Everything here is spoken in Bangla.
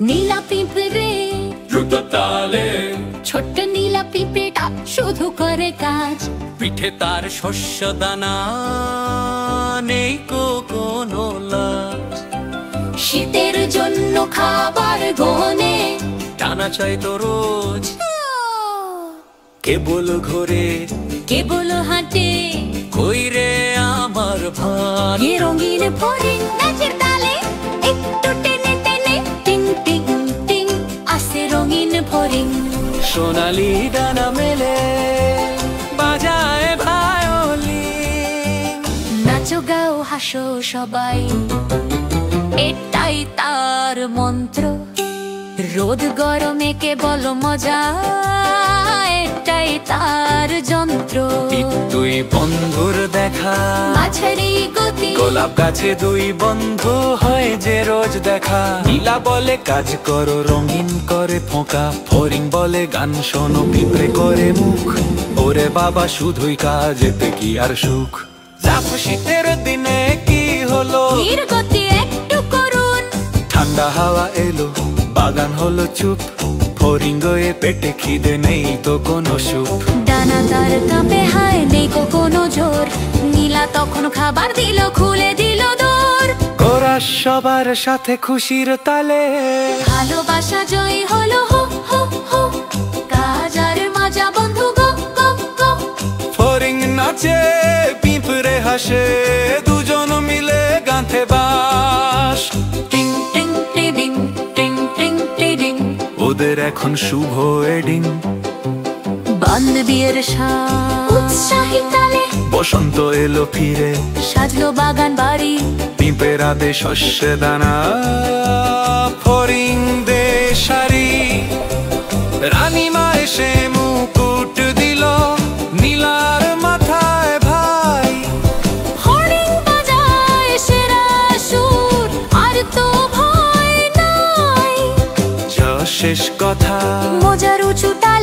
নীলা পিঁপড়ে দ্রুত তালে ছোট্ট নীলা পিঁপড়েটা শুধু করে কাজ। পিঠে তার শস্য দানা, নেই কোনো লাজ। শীতের জন্য খাবার গনে টানা চাই তো রোজ, কেবল ঘরে কেবল হাঁটে কই রে আমার ভার। এ রঙিন ফড়িং নাচের তালে একটু টেনে টেনে টিং টিং টিং আসে রঙিন ফড়িং। সোনালি ডানা মেলে বাজায় ভায়োলিন। নাচো গাও হাসো সবাই, এটাই তার মন্ত্র। রোদ গরমে কেবল মজা, এটাই তার যন্ত্র। দুই বন্ধুর দেখা, মাঝারি গতি, গোলাপ গাছে দুই বন্ধু হয় যে রোজ দেখা। নীলা বলে কাজ করো, রঙিন করে ফোঁকা। ফড়িং বলে গান শোনো, পিঁপড়ে করে মুখ। ওরে বাবা শুধুই কাজ, এতে কি আর সুখ। জাপ শীতের দিনে কি হলো, ধীর গতি একটু করুন। ঠান্ডা হাওয়া এলো, বাগান হলো চুপ। ফড়িং এ পেটে খিদে নেই তো কোনো সুখ। ডানা তার কাঁপে, হায় নেই কোনো জোর। নীলা তখন খাবার দিল, খুলে দিল দোর। ওরা সবার সাথে খুশির তালে, ভালোবাসা জয় হলো হো হো হো। কাজ আর মাজা বন্ধু গো গো গো। ফড়িং নাচে পিঁপড়ে হাসে, দুজন মিলে গাঁথে বাস। টিং টিং টিডিং টিং টিং টিডিং। ওদের এখন শুভ এডিং। বান্ধবীর উৎসাহী তালে বসন্ত এলো ফিরে, সাজলো বাগান বাড়ি। পিঁপড়া দে শস্য দানা, ফড়িং দে শাড়ি। রানীমা এসে মুকুট দিল নীলার মাথায় ভাই। ফড়িং বাজায় সেরা সুর, আর তো ভয় নাই। যা শেষ কথা, মজার উঁচু তালে